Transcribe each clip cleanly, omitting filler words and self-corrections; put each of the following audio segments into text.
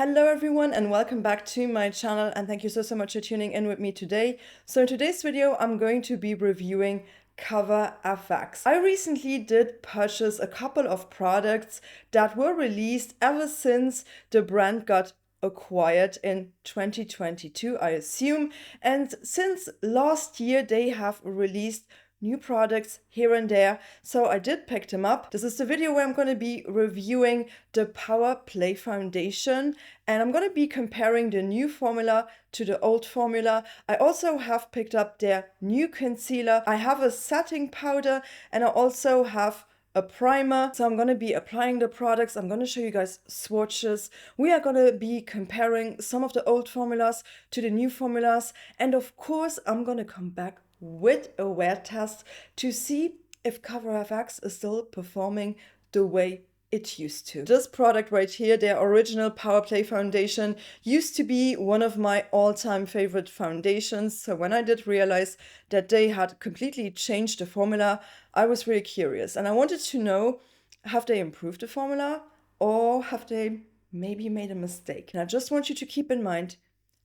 Hello everyone and welcome back to my channel, and thank you so much for tuning in with me today. So in today's video I'm going to be reviewing Cover FX. I recently did purchase a couple of products that were released ever since the brand got acquired in 2022, I assume, and since last year they have released new products here and there, so I did pick them up. This is the video where I'm going to be reviewing the Power Play Foundation, and I'm going to be comparing the new formula to the old formula. I also have picked up their new concealer. I have a setting powder, and I also have a primer. So I'm going to be applying the products. I'm going to show you guys swatches. We are going to be comparing some of the old formulas to the new formulas, and of course I'm going to come back with a wear test to see if Cover FX is still performing the way it used to. This product right here, their original Power Play Foundation, used to be one of my all-time favorite foundations. So when I did realize that they had completely changed the formula, I was really curious and I wanted to know, have they improved the formula or have they maybe made a mistake? And I just want you to keep in mind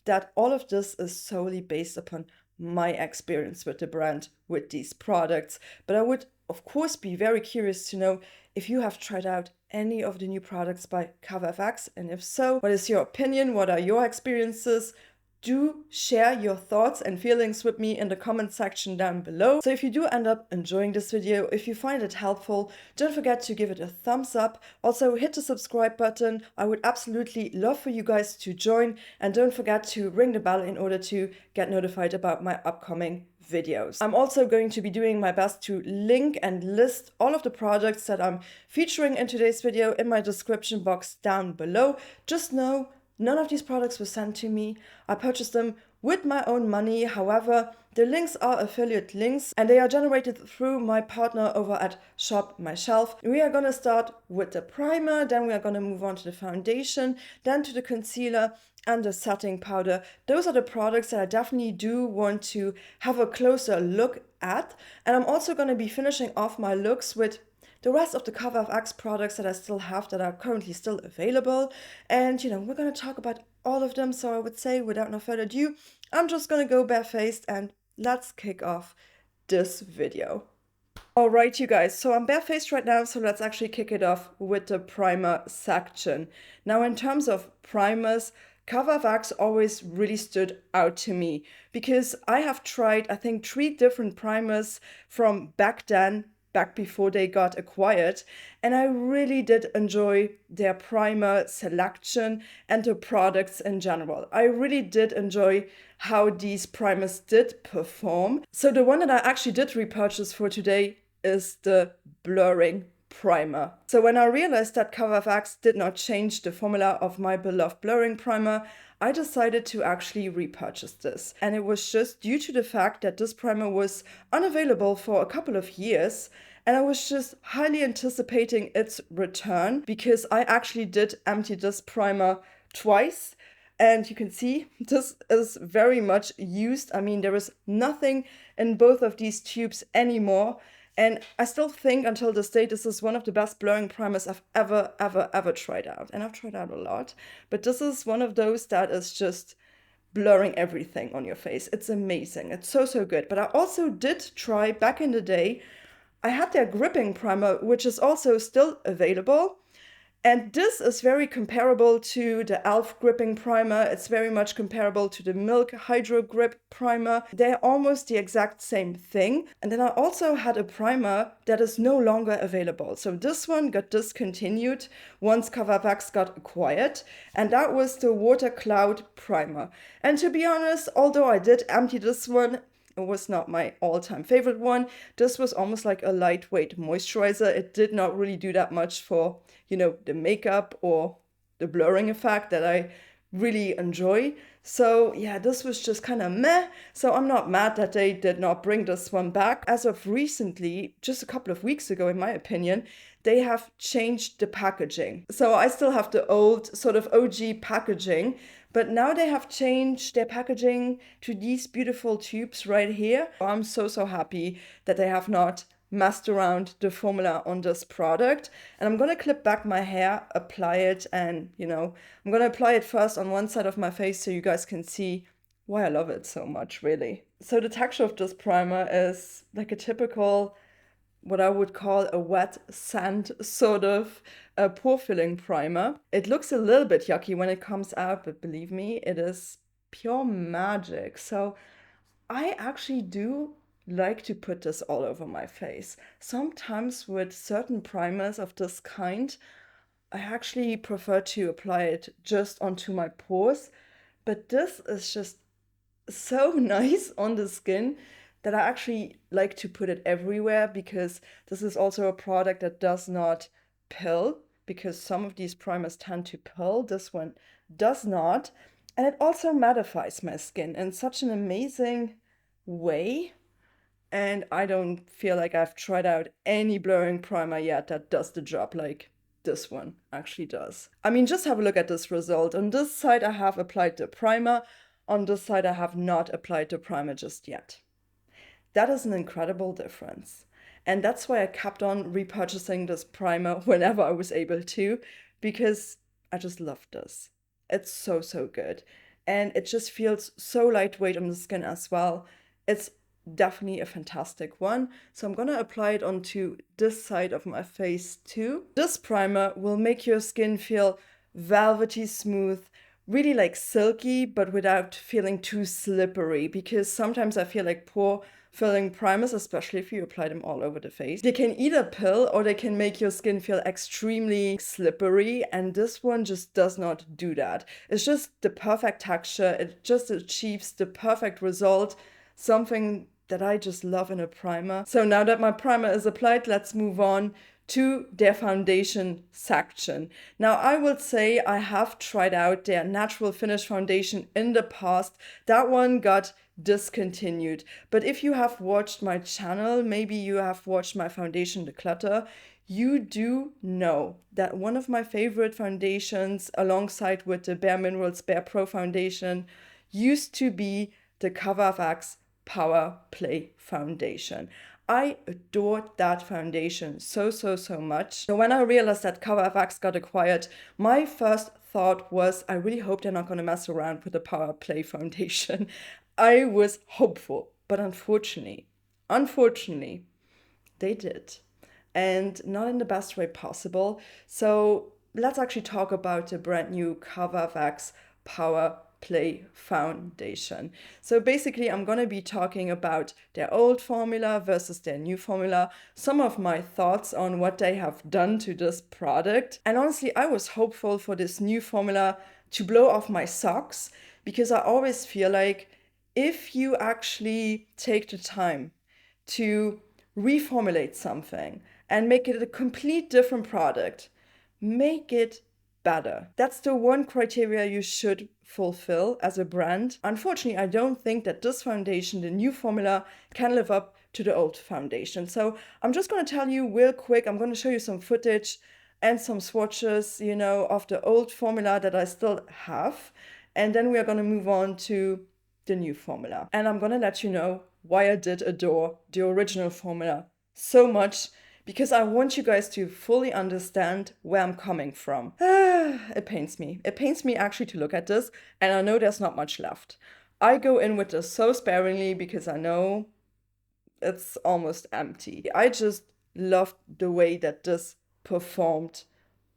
that all of this is solely based upon my experience with the brand, with these products. But I would, of course, be very curious to know if you have tried out any of the new products by Cover FX, and if so, what is your opinion? What are your experiences? Do share your thoughts and feelings with me in the comment section down below. So if you do end up enjoying this video, if you find it helpful, don't forget to give it a thumbs up. Also hit the subscribe button. I would absolutely love for you guys to join, and don't forget to ring the bell in order to get notified about my upcoming videos. I'm also going to be doing my best to link and list all of the products that I'm featuring in today's video in my description box down below. Just know none of these products were sent to me. I purchased them with my own money. However, the links are affiliate links and they are generated through my partner over at Shop My Shelf. We are going to start with the primer, then we are going to move on to the foundation, then to the concealer and the setting powder. Those are the products that I definitely do want to have a closer look at. And I'm also going to be finishing off my looks with the rest of the Cover FX products that I still have that are currently still available. And we're going to talk about all of them. So I would say, without no further ado, I'm just going to go barefaced and let's kick off this video. All right, you guys, so I'm barefaced right now, so let's actually kick it off with the primer section. Now, in terms of primers, Cover FX always really stood out to me because I have tried, I think, 3 different primers from back then, back before they got acquired, and I really did enjoy their primer selection and the products in general. I really did enjoy how these primers did perform. So the one that I actually did repurchase for today is the blurring primer. So when I realized that Cover FX did not change the formula of my beloved blurring primer, I decided to actually repurchase this. And it was just due to the fact that this primer was unavailable for a couple of years, and I was just highly anticipating its return because I actually did empty this primer twice. And you can see this is very much used. I mean, there is nothing in both of these tubes anymore. And I still think until this day, this is one of the best blurring primers I've ever tried out. And I've tried out a lot, but this is one of those that is just blurring everything on your face. It's amazing. It's so good. But I also did try back in the day, I had their gripping primer, which is also still available. And this is very comparable to the e.l.f. gripping primer. It's very much comparable to the Milk Hydro Grip primer. They're almost the exact same thing. And then I also had a primer that is no longer available. So this one got discontinued once Cover FX got acquired. And that was the Water Cloud primer. And to be honest, although I did empty this one, it was not my all-time favorite one. This was almost like a lightweight moisturizer. It did not really do that much for, the makeup or the blurring effect that I really enjoy. So yeah, this was just kind of meh. So I'm not mad that they did not bring this one back. As of recently, just a couple of weeks ago, in my opinion, they have changed the packaging. So I still have the old sort of OG packaging, but now they have changed their packaging to these beautiful tubes right here. I'm so happy that they have not messed around the formula on this product. And I'm gonna clip back my hair, apply it, and I'm gonna apply it first on one side of my face so you guys can see why I love it so much, really. So the texture of this primer is like a typical, what I would call a wet sand sort of pore filling primer. It looks a little bit yucky when it comes out, but believe me, it is pure magic. So I actually do like to put this all over my face. Sometimes with certain primers of this kind, I actually prefer to apply it just onto my pores, but this is just so nice on the skin that I actually like to put it everywhere, because this is also a product that does not pill, because some of these primers tend to pill. This one does not. And it also mattifies my skin in such an amazing way. And I don't feel like I've tried out any blurring primer yet that does the job like this one actually does. I mean, just have a look at this result. On this side, I have applied the primer. On this side, I have not applied the primer just yet. That is an incredible difference. And that's why I kept on repurchasing this primer whenever I was able to, because I just love this. It's so, so good. And it just feels so lightweight on the skin as well. It's definitely a fantastic one. So I'm gonna apply it onto this side of my face too. This primer will make your skin feel velvety smooth, really like silky, but without feeling too slippery, because sometimes I feel like pore filling primers, especially if you apply them all over the face, they can either pill or they can make your skin feel extremely slippery, and this one just does not do that. It's just the perfect texture. It just achieves the perfect result, something that I just love in a primer. So now that my primer is applied, let's move on to their foundation section. Now, I would say I have tried out their natural finish foundation in the past. That one got discontinued. But if you have watched my channel, maybe you have watched my foundation declutter, you do know that one of my favorite foundations, alongside with the Bare Minerals Bare Pro foundation, used to be the CoverFX Power Play foundation. I adored that foundation so, so, so much. So when I realized that CoverFX got acquired, my first thought was, I really hope they're not going to mess around with the Power Play foundation. I was hopeful, but unfortunately, they did. And not in the best way possible. So let's actually talk about the brand new CoverFX Power Play foundation. So basically, I'm going to be talking about their old formula versus their new formula, some of my thoughts on what they have done to this product. And honestly, I was hopeful for this new formula to blow off my socks, because I always feel like if you actually take the time to reformulate something and make it a complete different product, make it better. That's the one criteria you should fulfill as a brand. Unfortunately, I don't think that this foundation, the new formula, can live up to the old foundation. So I'm just going to tell you real quick, I'm going to show you some footage and some swatches, of the old formula that I still have. And then we are going to move on to the new formula. And I'm going to let you know why I did adore the original formula so much, because I want you guys to fully understand where I'm coming from. It pains me. It pains me actually to look at this, and I know there's not much left. I go in with this so sparingly because I know it's almost empty. I just loved the way that this performed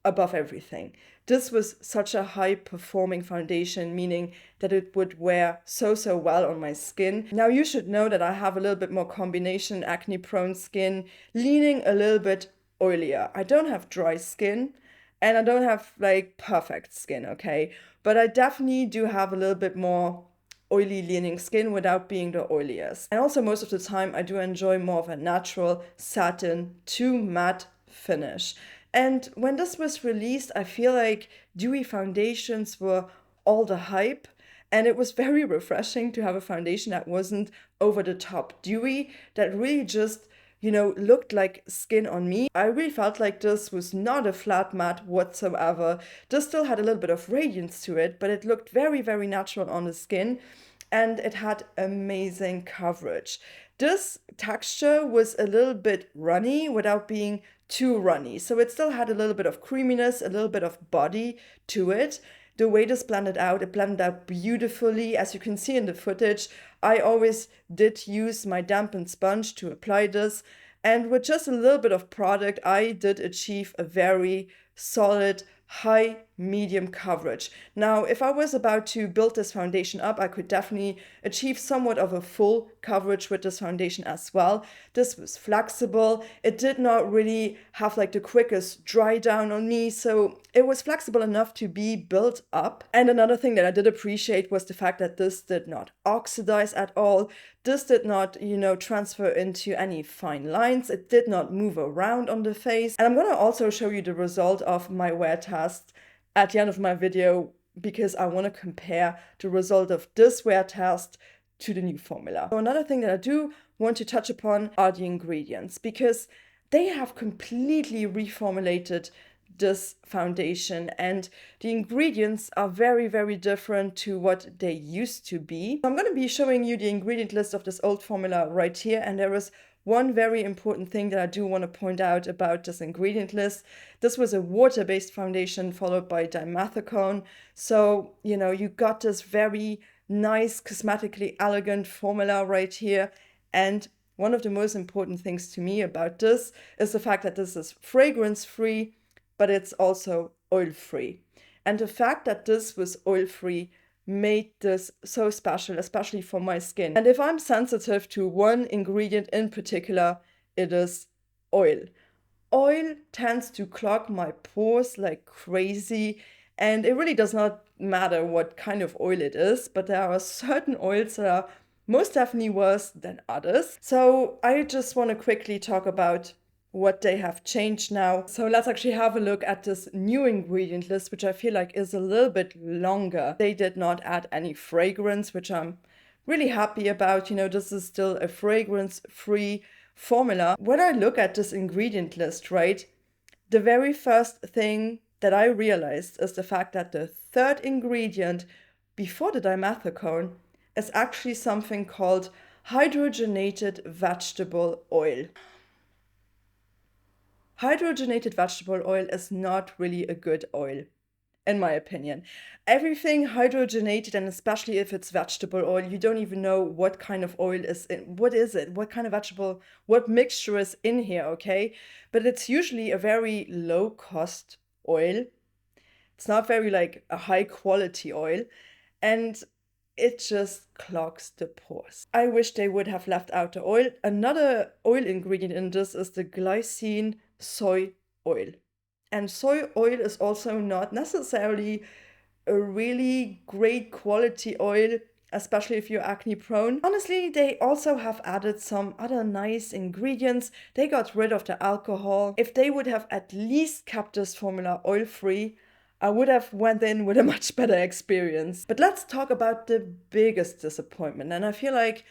above everything. This was such a high performing foundation, meaning that it would wear so, so well on my skin. Now you should know that I have a little bit more combination acne prone skin, leaning a little bit oilier. I don't have dry skin and I don't have like perfect skin, okay? But I definitely do have a little bit more oily leaning skin without being the oiliest. And also most of the time I do enjoy more of a natural satin to matte finish. And when this was released, I feel like dewy foundations were all the hype. And it was very refreshing to have a foundation that wasn't over the top dewy, that really just, looked like skin on me. I really felt like this was not a flat matte whatsoever. This still had a little bit of radiance to it, but it looked very, very natural on the skin. And it had amazing coverage. This texture was a little bit runny without being too runny. So it still had a little bit of creaminess, a little bit of body to it. The way this blended out, it blended out beautifully. As you can see in the footage, I always did use my dampened sponge to apply this. And with just a little bit of product, I did achieve a very solid, high medium coverage. Now, if I was about to build this foundation up, I could definitely achieve somewhat of a full coverage with this foundation as well. This was flexible. It did not really have like the quickest dry down on me, so it was flexible enough to be built up. And another thing that I did appreciate was the fact that this did not oxidize at all. This did not, transfer into any fine lines. It did not move around on the face. And I'm going to also show you the result of my wear test at the end of my video, because I want to compare the result of this wear test to the new formula. So another thing that I do want to touch upon are the ingredients, because they have completely reformulated this foundation, and the ingredients are very, very different to what they used to be. I'm going to be showing you the ingredient list of this old formula right here, and there is one very important thing that I do want to point out about this ingredient list. This was a water-based foundation followed by dimethicone. So, you got this very nice, cosmetically elegant formula right here. And one of the most important things to me about this is the fact that this is fragrance-free, but it's also oil-free. And the fact that this was oil-free made this so special, especially for my skin. And if I'm sensitive to one ingredient in particular, it is oil. Oil tends to clog my pores like crazy, and it really does not matter what kind of oil it is, but there are certain oils that are most definitely worse than others. So I just want to quickly talk about what they have changed now. So let's actually have a look at this new ingredient list, which I feel like is a little bit longer. They did not add any fragrance, which I'm really happy about. This is still a fragrance-free formula. When I look at this ingredient list, right, the very first thing that I realized is the fact that the third ingredient before the dimethicone is actually something called hydrogenated vegetable oil. Hydrogenated vegetable oil is not really a good oil, in my opinion. Everything hydrogenated, and especially if it's vegetable oil, you don't even know what kind of oil is in. What is it? What kind of vegetable, what mixture is in here, okay? But it's usually a very low cost oil. It's not very like a high quality oil, and it just clogs the pores. I wish they would have left out the oil. Another oil ingredient in this is the glycine soy oil. And soy oil is also not necessarily a really great quality oil, especially if you're acne prone. Honestly, they also have added some other nice ingredients. They got rid of the alcohol. If they would have at least kept this formula oil-free, I would have went in with a much better experience. But let's talk about the biggest disappointment. And I feel like,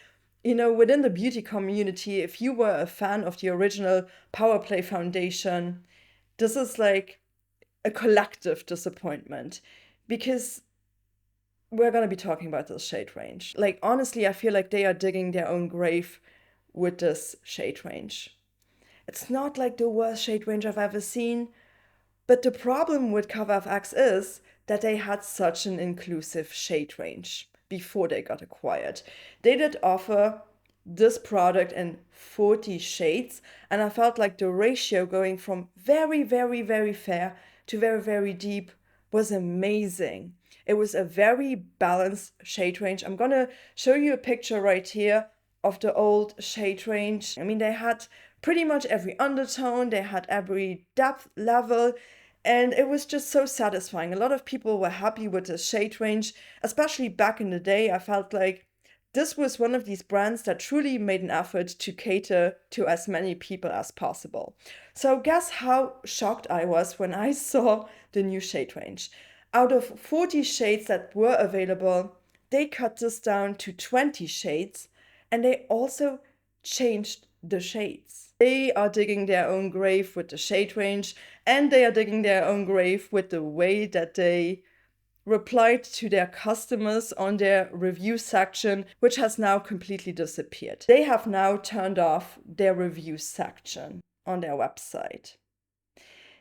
within the beauty community, if you were a fan of the original Power Play foundation, this is like a collective disappointment, because we're going to be talking about this shade range. Like, honestly, I feel like they are digging their own grave with this shade range. It's not like the worst shade range I've ever seen, but the problem with CoverFX is that they had such an inclusive shade range before they got acquired. They did offer this product in 40 shades, and I felt like the ratio going from very, very, very fair to very, very deep was amazing. It was a very balanced shade range. I'm gonna show you a picture right here of the old shade range. I mean, they had pretty much every undertone, they had every depth level, and it was just so satisfying. A lot of people were happy with the shade range, especially back in the day. I felt like this was one of these brands that truly made an effort to cater to as many people as possible. So guess how shocked I was when I saw the new shade range. Out of 40 shades that were available, they cut this down to 20 shades, and they also changed the shades. They are digging their own grave with the shade range, and they are digging their own grave with the way that they replied to their customers on their review section, which has now completely disappeared. They have now turned off their review section on their website.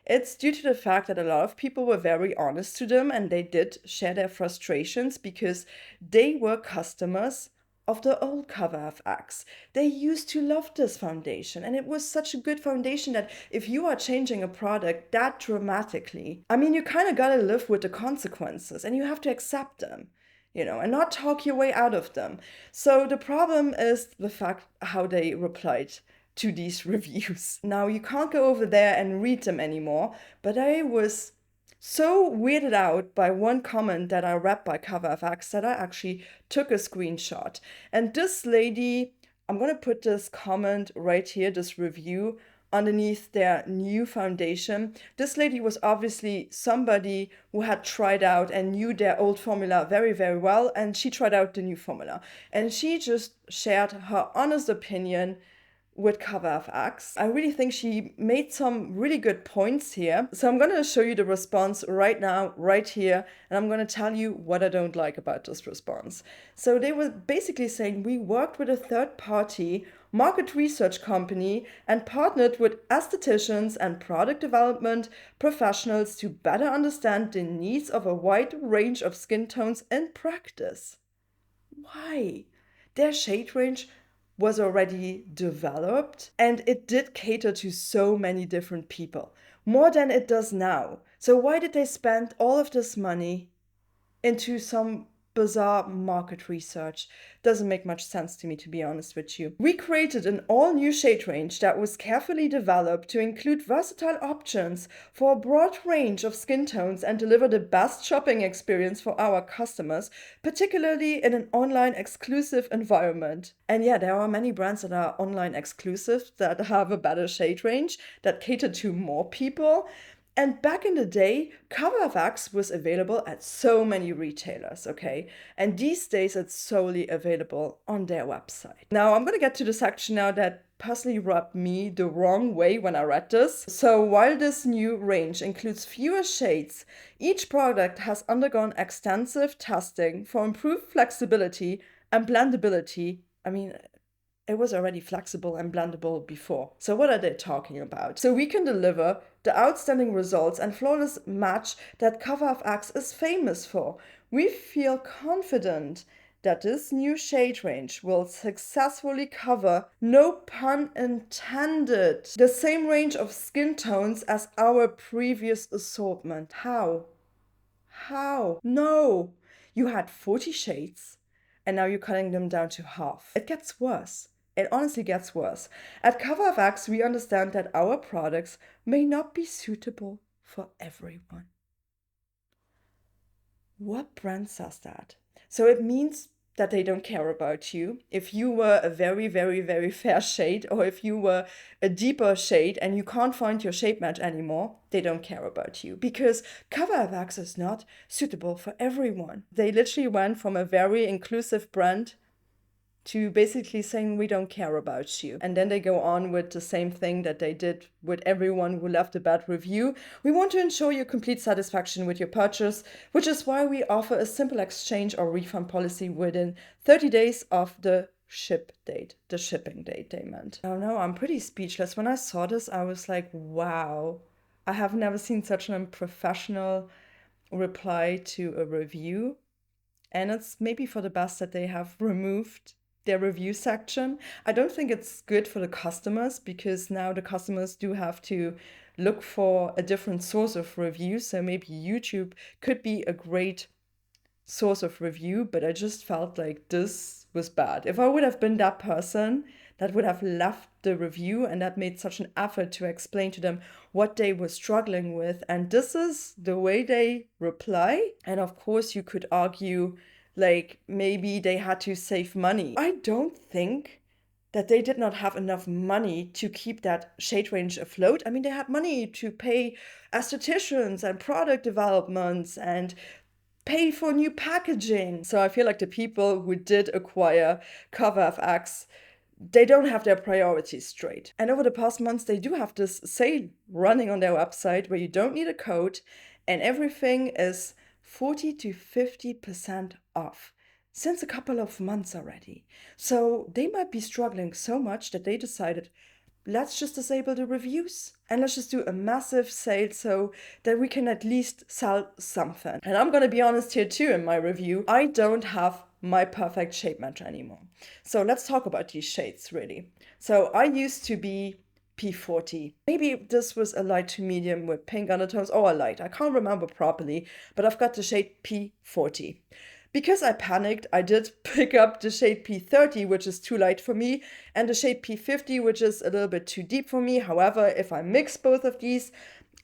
It's due to the fact that a lot of people were very honest to them and they did share their frustrations because they were customers of the old Cover FX. They used to love this foundation and it was such a good foundation that if you are changing a product that dramatically, I mean, you kind of gotta live with the consequences and you have to accept them, and not talk your way out of them. So the problem is the fact how they replied to these reviews. Now, you can't go over there and read them anymore, but I was so weirded out by one comment that I read by CoverFX that I actually took a screenshot. And this lady, I'm going to put this comment right here, this review, underneath their new foundation. This lady was obviously somebody who had tried out and knew their old formula very, very well, and she tried out the new formula. And she just shared her honest opinion with Cover FX. I really think she made some really good points here. So I'm going to show you the response right now, right here, and I'm going to tell you what I don't like about this response. So they were basically saying, we worked with a third-party market research company and partnered with estheticians and product development professionals to better understand the needs of a wide range of skin tones in practice. Why? Their shade range was already developed and it did cater to so many different people, more than it does now. So why did they spend all of this money into some bizarre market research? Doesn't make much sense to me, to be honest with you. We created an all-new shade range that was carefully developed to include versatile options for a broad range of skin tones and deliver the best shopping experience for our customers, particularly in an online exclusive environment. And yeah, there are many brands that are online exclusive that have a better shade range, that cater to more people. And back in the day, CoverFX was available at so many retailers, okay? And these days it's solely available on their website. Now, I'm gonna get to the section now that personally rubbed me the wrong way when I read this. So while this new range includes fewer shades, each product has undergone extensive testing for improved flexibility and blendability. I mean, it was already flexible and blendable before. So what are they talking about? So we can deliver the outstanding results and flawless match that CoverFX is famous for. We feel confident that this new shade range will successfully cover, no pun intended, the same range of skin tones as our previous assortment. How? No! You had 40 shades and now you're cutting them down to half. It gets worse. It honestly gets worse. At CoverFX, we understand that our products may not be suitable for everyone. What brand says that? So it means that they don't care about you. If you were a very, very, very fair shade, or if you were a deeper shade and you can't find your shade match anymore, they don't care about you because CoverFX is not suitable for everyone. They literally went from a very inclusive brand to basically saying we don't care about you. And then they go on with the same thing that they did with everyone who left a bad review. We want to ensure your complete satisfaction with your purchase, which is why we offer a simple exchange or refund policy within 30 days of the ship date, the shipping date they meant. I don't know, I'm pretty speechless. When I saw this, I was like, wow, I have never seen such an unprofessional reply to a review. And it's maybe for the best that they have removed their review section. I don't think it's good for the customers because now the customers do have to look for a different source of review. So maybe YouTube could be a great source of review, but I just felt like this was bad. If I would have been that person that would have left the review and that made such an effort to explain to them what they were struggling with, and this is the way they reply. And of course, you could argue like maybe they had to save money. I don't think that they did not have enough money to keep that shade range afloat. I mean, they had money to pay estheticians and product developments and pay for new packaging. So I feel like the people who did acquire CoverFX, they don't have their priorities straight. And over the past months, they do have this sale running on their website where you don't need a code and everything is 40 to 50% off since a couple of months already. So they might be struggling so much that they decided, let's just disable the reviews and let's just do a massive sale so that we can at least sell something. And I'm gonna be honest here too in my review, I don't have my perfect shade match anymore. So let's talk about these shades really. So I used to be P40. Maybe this was a light to medium with pink undertones or a light. I can't remember properly, but I've got the shade P40. Because I panicked, I did pick up the shade P30, which is too light for me, and the shade P50, which is a little bit too deep for me. However, if I mix both of these,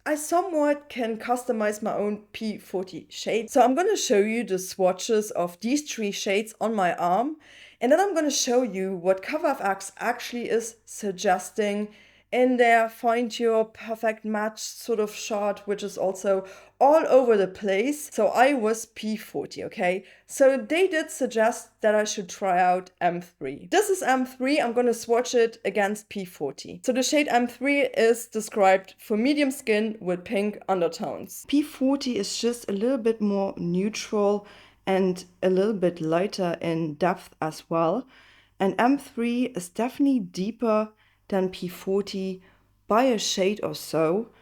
I somewhat can customize my own P40 shade. So I'm going to show you the swatches of these three shades on my arm, and then I'm going to show you what CoverFX actually is suggesting in their find your perfect match sort of shot, which is also all over the place. So I was P40, okay? So they did suggest that I should try out M3. This is M3, I'm gonna swatch it against P40. So the shade M3 is described for medium skin with pink undertones. P40 is just a little bit more neutral and a little bit lighter in depth as well. And M3 is definitely deeper than P40 by a shade or so,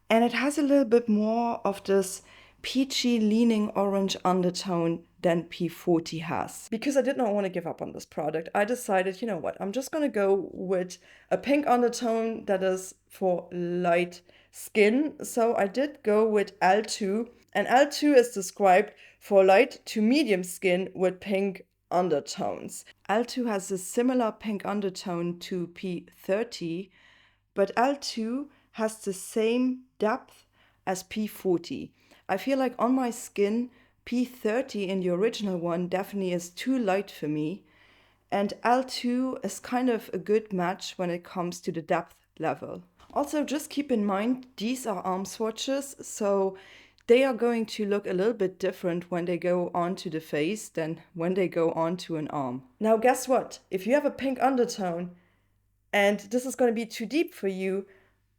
and it has a little bit more of this peachy leaning orange undertone than P40 has. Because I did not want to give up on this product, I decided, you know what, I'm just gonna go with a pink undertone that is for light skin. So I did go with L2, and L2 is described for light to medium skin with pink undertones. L2 has a similar pink undertone to P30, but L2 has the same depth as P40. I feel like on my skin, P30 in the original one definitely is too light for me, and L2 is kind of a good match when it comes to the depth level. Also, just keep in mind, these are arm swatches, so they are going to look a little bit different when they go onto the face than when they go onto an arm. Now, guess what? If you have a pink undertone and this is going to be too deep for you,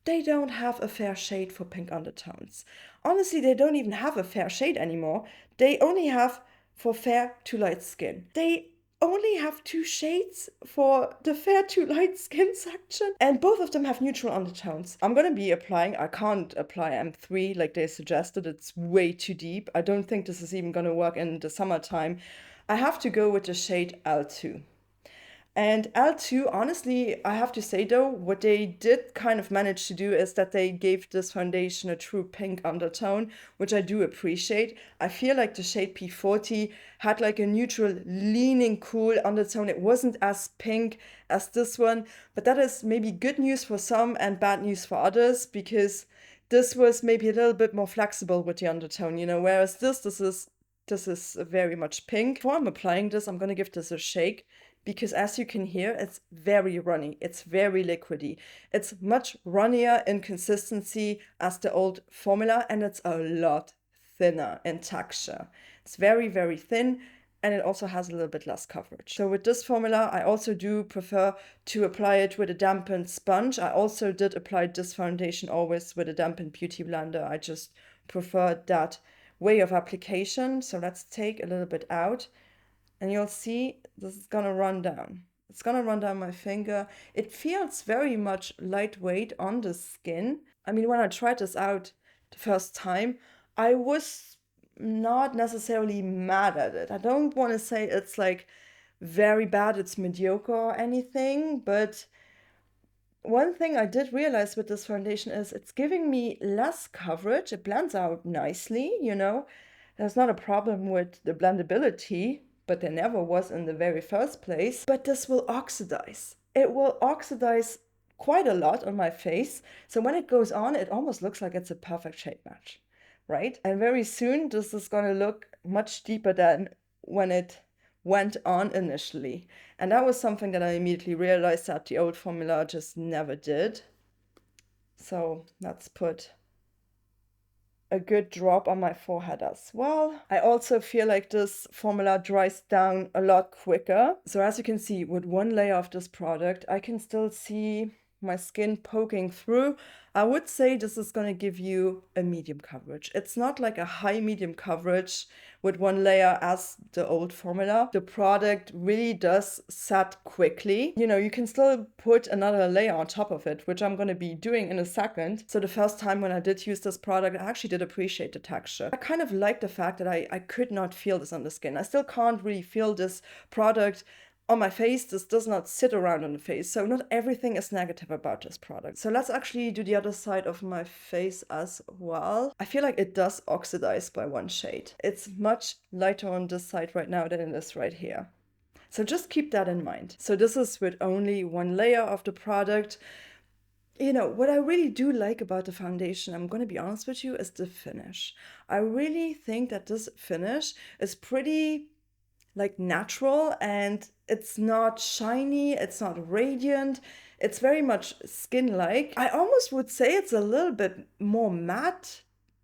they don't have a fair shade for pink undertones. Honestly, they don't even have a fair shade anymore. They only have for fair to light skin. They only have two shades for the fair to light skin section, and both of them have neutral undertones. I'm gonna be applying, I can't apply M3 like they suggested, it's way too deep. I don't think this is even gonna work in the summertime. I have to go with the shade L2. And L2, honestly, I have to say though, what they did kind of manage to do is that they gave this foundation a true pink undertone, which I do appreciate. I feel like the shade P40 had like a neutral, leaning, cool undertone. It wasn't as pink as this one, but that is maybe good news for some and bad news for others, because this was maybe a little bit more flexible with the undertone, you know, whereas this is very much pink. Before I'm applying this, I'm gonna give this a shake, because as you can hear, it's very runny, it's very liquidy. It's much runnier in consistency as the old formula, and it's a lot thinner in texture. It's very, very thin, and it also has a little bit less coverage. So with this formula, I also do prefer to apply it with a dampened sponge. I also did apply this foundation always with a dampened beauty blender. I just prefer that way of application. So let's take a little bit out. And you'll see this is gonna run down. It's gonna run down my finger. It feels very much lightweight on the skin. I mean, when I tried this out the first time, I was not necessarily mad at it. I don't want to say it's like very bad, it's mediocre or anything, but one thing I did realize with this foundation is it's giving me less coverage. It blends out nicely, you know. There's not a problem with the blendability, but there never was in the very first place. But this will oxidize. It will oxidize quite a lot on my face. So when it goes on, it almost looks like it's a perfect shade match, right? And very soon, this is gonna look much deeper than when it went on initially. And that was something that I immediately realized that the old formula just never did. So let's put a good drop on my forehead as well. I also feel like this formula dries down a lot quicker. So as you can see, with one layer of this product, I can still see my skin poking through, I would say this is going to give you a medium coverage. It's not like a high medium coverage with one layer as the old formula. The product really does set quickly. You know, you can still put another layer on top of it, which I'm going to be doing in a second. So the first time when I did use this product, I actually did appreciate the texture. I kind of like the fact that I could not feel this on the skin. I still can't really feel this product on my face. This does not sit around on the face, so not everything is negative about this product. So let's actually do the other side of my face as well. I feel like it does oxidize by one shade. It's much lighter on this side right now than it is right here. So just keep that in mind. So this is with only one layer of the product. You know, what I really do like about the foundation, I'm going to be honest with you, is the finish. I really think that this finish is pretty like natural, and it's not shiny, it's not radiant, it's very much skin-like. I almost would say it's a little bit more matte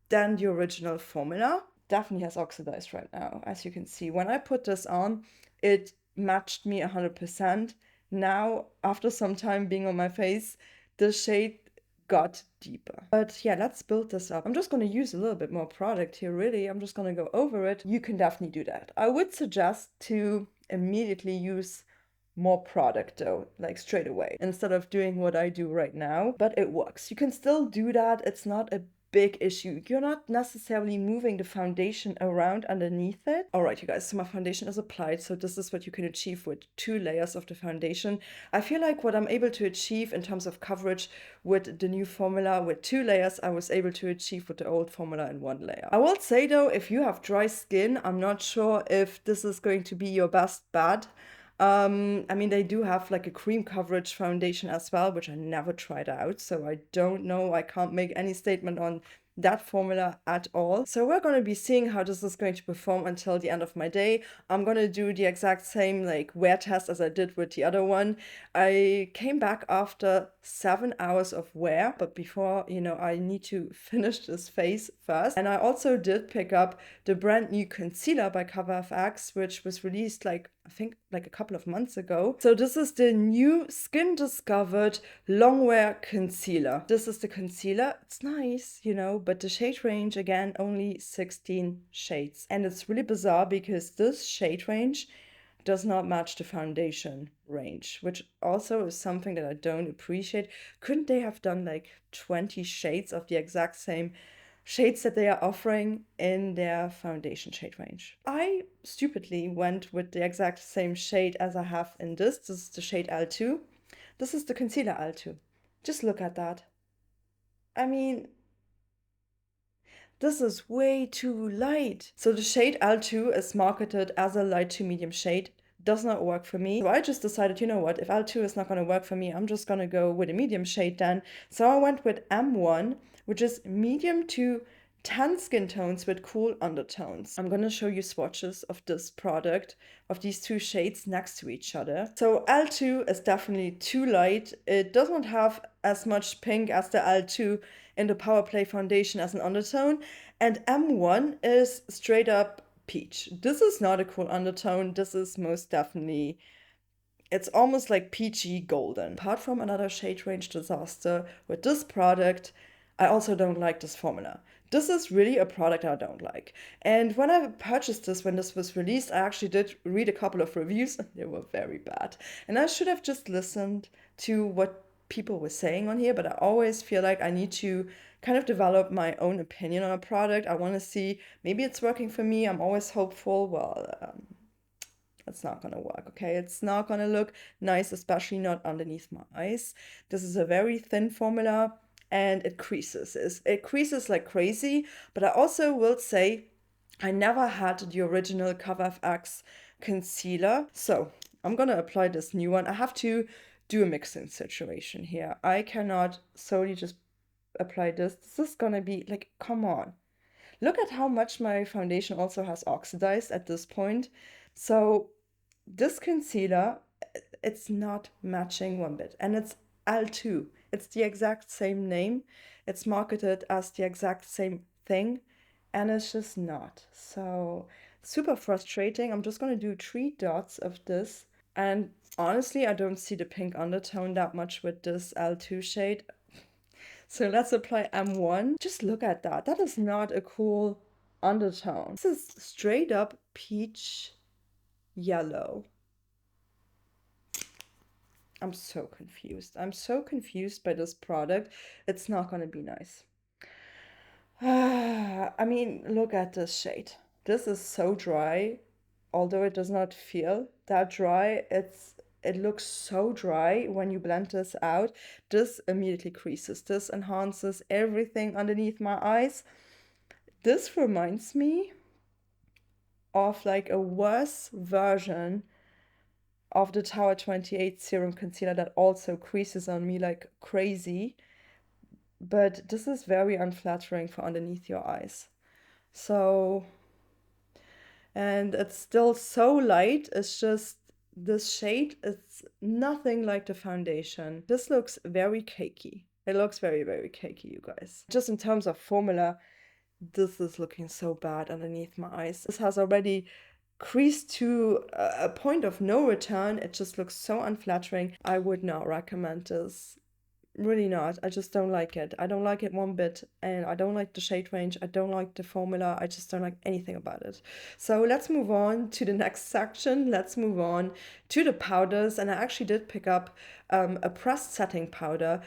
than the original formula. Definitely has oxidized right now, as you can see. When I put this on, it matched me 100%. Now, after some time being on my face, the shade got deeper. But yeah, let's build this up. I'm just going to use a little bit more product here, really. I'm just going to go over it. You can definitely do that. I would suggest to immediately use more product though, like straight away, instead of doing what I do right now. But it works. You can still do that. It's not a big issue. You're not necessarily moving the foundation around underneath it. All right, you guys, so my foundation is applied. So this is what you can achieve with 2 layers of the foundation. I feel like what I'm able to achieve in terms of coverage with the new formula with 2 layers, I was able to achieve with the old formula in 1 layer. I will say though, if you have dry skin, I'm not sure if this is going to be your best bet. I mean, they do have like a cream coverage foundation as well, which I never tried out, so I don't know. I can't make any statement on that formula at all. So we're going to be seeing how this is going to perform until the end of my day. I'm going to do the exact same like wear test as I did with the other one. I came back after 7 hours of wear, but before, you know, I need to finish this face first. And I also did pick up the brand new concealer by CoverFX, which was released like, I think like a couple of months ago. So this is the new Skin Discovered Longwear Concealer. This is the concealer. It's nice, you know, but the shade range, again, only 16 shades. And it's really bizarre because this shade range does not match the foundation range, which also is something that I don't appreciate. Couldn't they have done like 20 shades of the exact same shades that they are offering in their foundation shade range? I stupidly went with the exact same shade as I have in this. This is the shade L2. This is the concealer L2. Just look at that. I mean, this is way too light. So the shade L2 is marketed as a light to medium shade. Does not work for me. So I just decided, you know what, if L2 is not going to work for me, I'm just going to go with a medium shade then. So I went with M1, which is medium to tan skin tones with cool undertones. I'm going to show you swatches of this product, of these 2 shades next to each other. So L2 is definitely too light. It does not have as much pink as the L2 in the Power Play foundation as an undertone. And M1 is straight up peach. This is not a cool undertone. This is most definitely, it's almost like peachy golden. Apart from another shade range disaster with this product, I also don't like this formula. This is really a product I don't like. And when I purchased this, when this was released, I actually did read a couple of reviews and they were very bad. And I should have just listened to what people were saying on here, but I always feel like I need to kind of develop my own opinion on a product. I want to see, maybe it's working for me. I'm always hopeful. Well, it's not gonna work, okay? It's not gonna look nice, especially not underneath my eyes. This is a very thin formula and it creases. It creases like crazy, but I also will say I never had the original CoverFX concealer. So I'm gonna apply this new one. I have to do a mixing situation here. I cannot solely just apply this. This is gonna be like, come on. Look at how much my foundation also has oxidized at this point. So this concealer, it's not matching one bit. And it's L2. It's the exact same name. It's marketed as the exact same thing. And it's just not. So super frustrating. I'm just going to do 3 dots of this. And Honestly, I don't see the pink undertone that much with this L2 shade. So let's apply M1. Just look at that. That is not a cool undertone. This is straight up peach yellow. I'm so confused. I'm so confused by this product. It's not going to be nice. I mean, look at this shade. This is so dry, although it does not feel that dry. It looks so dry when you blend this out. This immediately creases. This enhances everything underneath my eyes. This reminds me of like a worse version of the Tower 28 Serum Concealer that also creases on me like crazy. But this is very unflattering for underneath your eyes. So, and it's still so light. It's just this shade, it's nothing like the foundation. This looks very cakey. It looks very, very cakey, you guys. Just in terms of formula, this is looking so bad underneath my eyes. This has already creased to a point of no return. It just looks so unflattering. I would not recommend this. Really not. I just don't like it. I don't like it one bit, and I don't like the shade range. I don't like the formula. I just don't like anything about it. So let's move on to the next section. Let's move on to the powders, and I actually did pick up a pressed setting powder.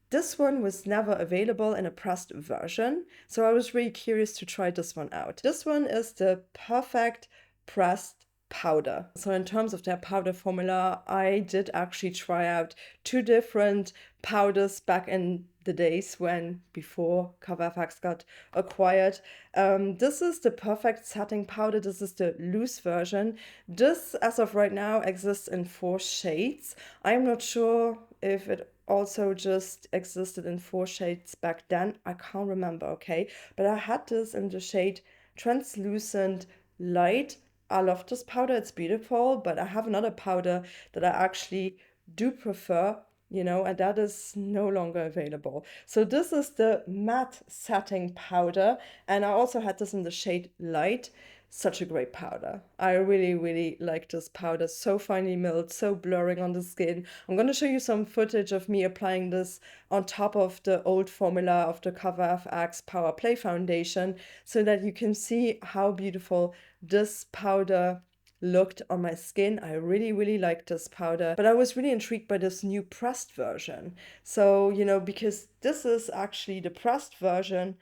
This one was never available in a pressed version, so I was really curious to try this one out. This one is the Perfect Pressed Powder. So in terms of their powder formula, I did actually try out 2 different powders back in the days before CoverFX got acquired. This is the Perfect Setting Powder. This is the loose version. This, as of right now, exists in 4 shades. I'm not sure if it also just existed in 4 shades back then. I can't remember, okay? But I had this in the shade Translucent Light. I love this powder, it's beautiful, but I have another powder that I actually do prefer, and that is no longer available. So this is the matte setting powder, and I also had this in the shade Light. Such a great powder. I really, really like this powder. So finely milled, so blurring on the skin. I'm going to show you some footage of me applying this on top of the old formula of the CoverFX Power Play Foundation so that you can see how beautiful this powder looked on my skin. I really, really like this powder, but I was really intrigued by this new pressed version. So, because this is actually the pressed version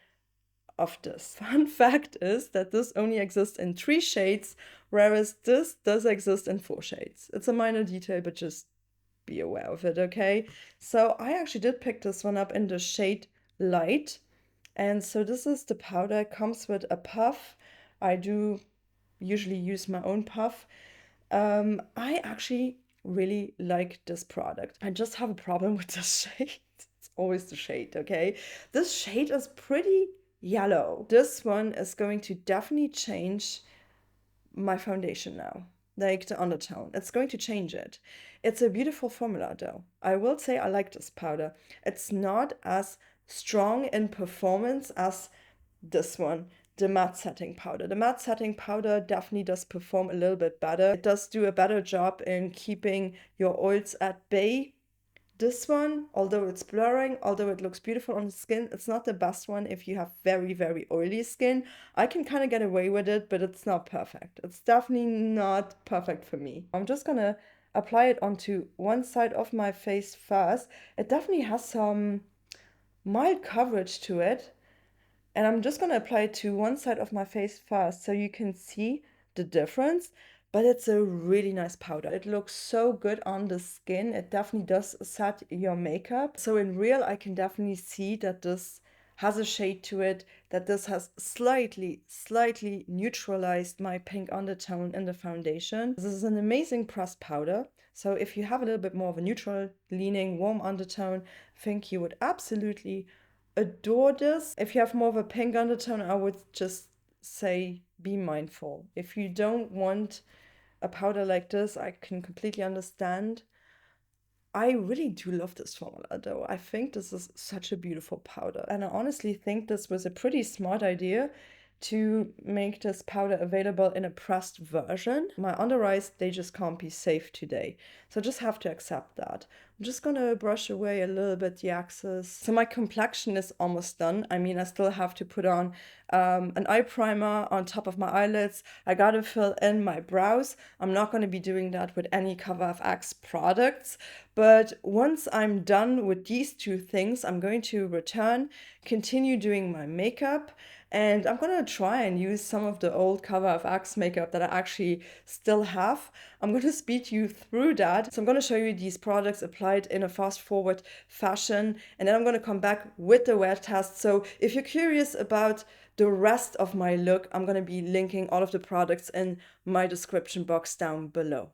of this. Fun fact is that this only exists in 3 shades, whereas this does exist in 4 shades. It's a minor detail, but just be aware of it, okay? So I actually did pick this one up in the shade Light. And so this is the powder. It comes with a puff. I do usually use my own puff. I actually really like this product. I just have a problem with this shade. It's always the shade, okay? This shade is pretty yellow. This one is going to definitely change my foundation now, like the undertone. It's going to change it. It's a beautiful formula though. I will say I like this powder. It's not as strong in performance as this one, the matte setting powder. The matte setting powder definitely does perform a little bit better. It does do a better job in keeping your oils at bay. This one, although it's blurring, although it looks beautiful on the skin, it's not the best one if you have very, very oily skin. I can kind of get away with it, but it's not perfect. It's definitely not perfect for me. I'm just gonna apply it onto one side of my face first. It definitely has some mild coverage to it. And I'm just gonna apply it to one side of my face first so you can see the difference. But it's a really nice powder. It looks so good on the skin. It definitely does set your makeup. So in real, I can definitely see that this has a shade to it, that this has slightly neutralized my pink undertone in the foundation. This is an amazing pressed powder. So if you have a little bit more of a neutral leaning, warm undertone, I think you would absolutely adore this. If you have more of a pink undertone, I would just say be mindful. If you don't want a powder like this, I can completely understand. I really do love this formula though. I think this is such a beautiful powder. And I honestly think this was a pretty smart idea to make this powder available in a pressed version. My under eyes, they just can't be saved today. So I just have to accept that. I'm just gonna brush away a little bit the excess. So my complexion is almost done. I mean, I still have to put on an eye primer on top of my eyelids. I gotta fill in my brows. I'm not gonna be doing that with any Cover FX products. But once I'm done with these two things, I'm going to return, continue doing my makeup, and I'm gonna try and use some of the old Cover FX makeup that I actually still have. I'm gonna speed you through that. So I'm gonna show you these products applied in a fast forward fashion, and then I'm gonna come back with the wear test. So if you're curious about the rest of my look, I'm gonna be linking all of the products in my description box down below.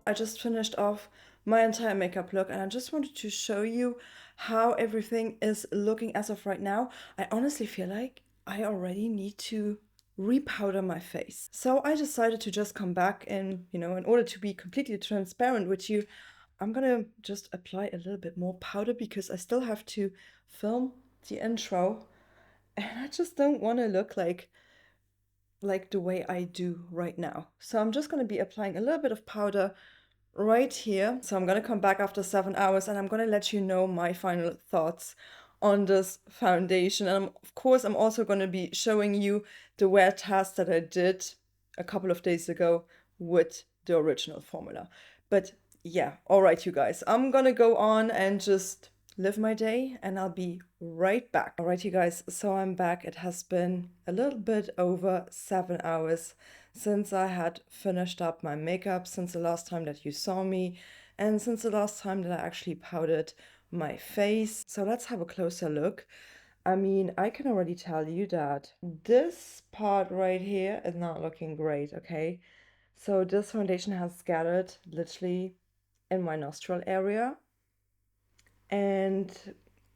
I just finished off my entire makeup look, and I just wanted to show you how everything is looking as of right now. I honestly feel like I already need to repowder my face. So I decided to just come back and, in order to be completely transparent with you, I'm gonna just apply a little bit more powder because I still have to film the intro, and I just don't want to look like the way I do right now. So I'm just gonna be applying a little bit of powder right here. So I'm gonna come back after 7 hours and I'm gonna let you know my final thoughts on this foundation. And of course, I'm also gonna be showing you the wear test that I did a couple of days ago with the original formula. But yeah, all right, you guys, I'm gonna go on and just live my day and I'll be right back. All right, you guys, so I'm back. It has been a little bit over 7 hours since I had finished up my makeup, since the last time that you saw me, and since the last time that I actually powdered my face. So let's have a closer look. I mean, I can already tell you that this part right here is not looking great, okay? So this foundation has scattered literally in my nostril area, and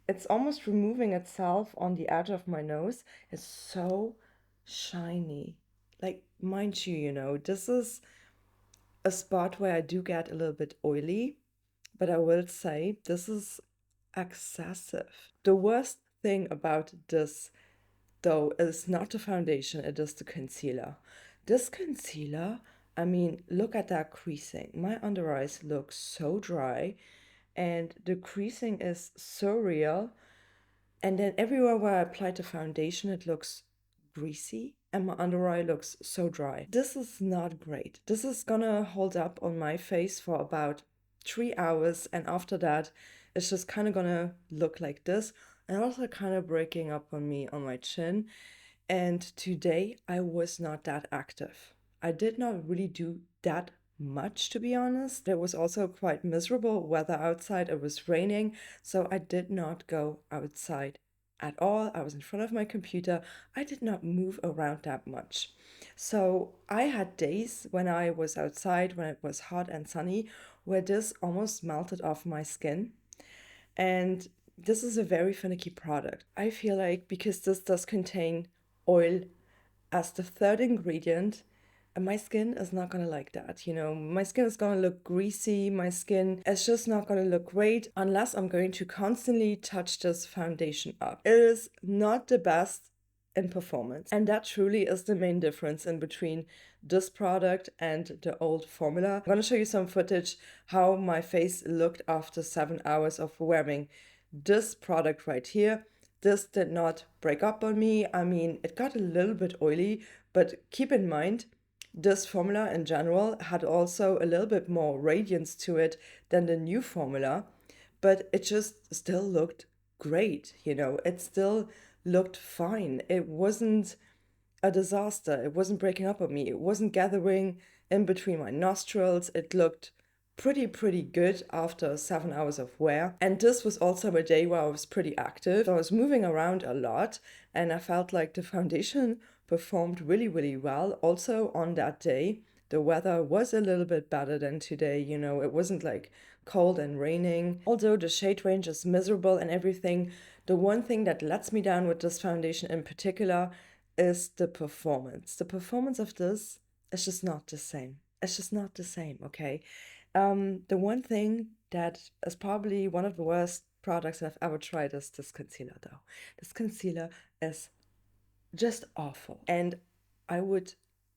it's almost removing itself on the edge of my nose. It's so shiny. Like, mind you, this is a spot where I do get a little bit oily, but I will say this is excessive. The worst thing about this, though, is not the foundation, it is the concealer. This concealer, I mean, look at that creasing. My under eyes look so dry, and the creasing is so real. And then everywhere where I applied the foundation, it looks greasy and my under eye looks so dry. This is not great. This is gonna hold up on my face for about 3 hours, and after that, it's just kind of gonna look like this, and also kind of breaking up on me on my chin. And today I was not that active. I did not really do that much, to be honest. There was also quite miserable weather outside. It was raining, so I did not go outside at all. I was in front of my computer. I did not move around that much. So I had days when I was outside, when it was hot and sunny, where this almost melted off my skin. And this is a very finicky product. I feel like because this does contain oil as the third ingredient, and my skin is not gonna like that. My skin is gonna look greasy. My skin is just not gonna look great unless I'm going to constantly touch this foundation up. It is not the best in performance, and that truly is the main difference in between this product and the old formula. I'm gonna show you some footage how my face looked after 7 hours of wearing this product right here. This did not break up on me. I mean, it got a little bit oily, but keep in mind, this formula in general had also a little bit more radiance to it than the new formula, but it just still looked great. It still looked fine. It wasn't a disaster. It wasn't breaking up on me. It wasn't gathering in between my nostrils. It looked pretty good after 7 hours of wear. And this was also a day where I was pretty active. I was moving around a lot, and I felt like the foundation performed really, really well. Also on that day, the weather was a little bit better than today. You know, it wasn't like cold and raining. Although the shade range is miserable and everything, the one thing that lets me down with this foundation in particular is the performance. The performance of this is just not the same. It's just not the same, okay? The one thing that is probably one of the worst products that I've ever tried is this concealer, though. This concealer is just awful, and I would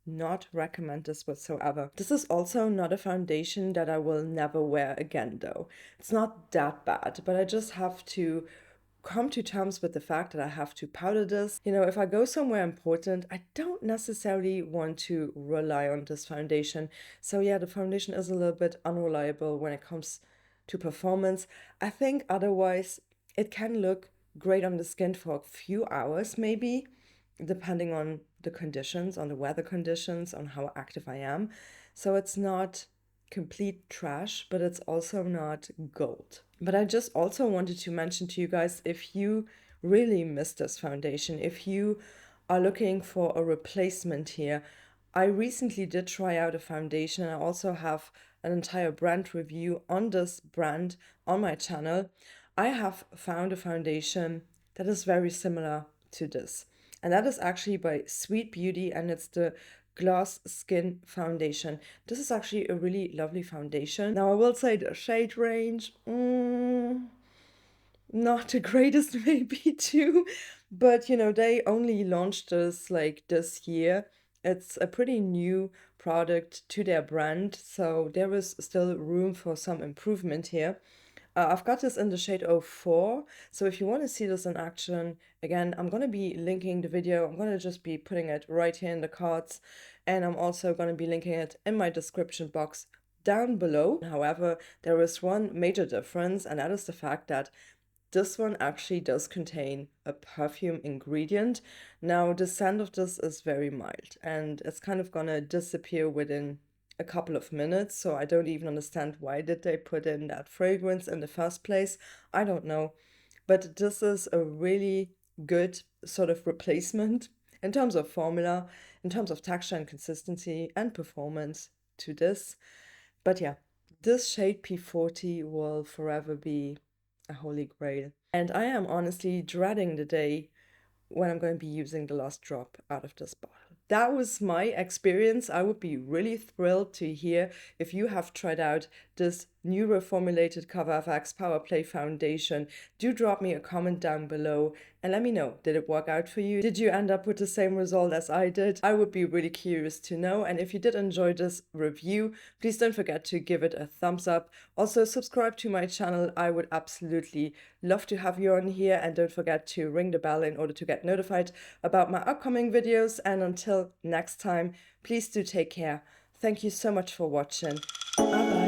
not recommend this whatsoever. This is also not a foundation that I will never wear again, though. It's not that bad, but I just have to come to terms with the fact that I have to powder this. You know, if I go somewhere important, I don't necessarily want to rely on this foundation. So yeah, the foundation is a little bit unreliable when it comes to performance. I think otherwise it can look great on the skin for a few hours maybe, depending on the conditions, on the weather conditions, on how active I am. So it's not complete trash, but it's also not gold. But I just also wanted to mention to you guys, if you really miss this foundation, if you are looking for a replacement here, I recently did try out a foundation. I also have an entire brand review on this brand on my channel. I have found a foundation that is very similar to this. And that is actually by Sweet Beauty, and it's the Gloss Skin Foundation. This is actually a really lovely foundation. Now I will say the shade range, not the greatest maybe too, but you know, they only launched this like this year. It's a pretty new product to their brand, so there is still room for some improvement here. I've got this in the shade 04, so if you want to see this in action, again, I'm going to be linking the video. I'm going to just be putting it right here in the cards, and I'm also going to be linking it in my description box down below. However, there is one major difference, and that is the fact that this one actually does contain a perfume ingredient. Now, the scent of this is very mild, and it's kind of gonna disappear within a couple of minutes, so I don't even understand why did they put in that fragrance in the first place. I don't know, but this is a really good sort of replacement in terms of formula, in terms of texture and consistency and performance to this. But yeah, this shade P40 will forever be a holy grail. And I am honestly dreading the day when I'm going to be using the last drop out of this bottle. That was my experience. I would be really thrilled to hear if you have tried out this new reformulated Cover FX Power Play foundation. Do drop me a comment down below and let me know, did it work out for you? Did you end up with the same result as I did? I would be really curious to know. And if you did enjoy this review, please don't forget to give it a thumbs up. Also subscribe to my channel. I would absolutely love to have you on here, and don't forget to ring the bell in order to get notified about my upcoming videos. And until next time, please do take care. Thank you so much for watching. Bye bye.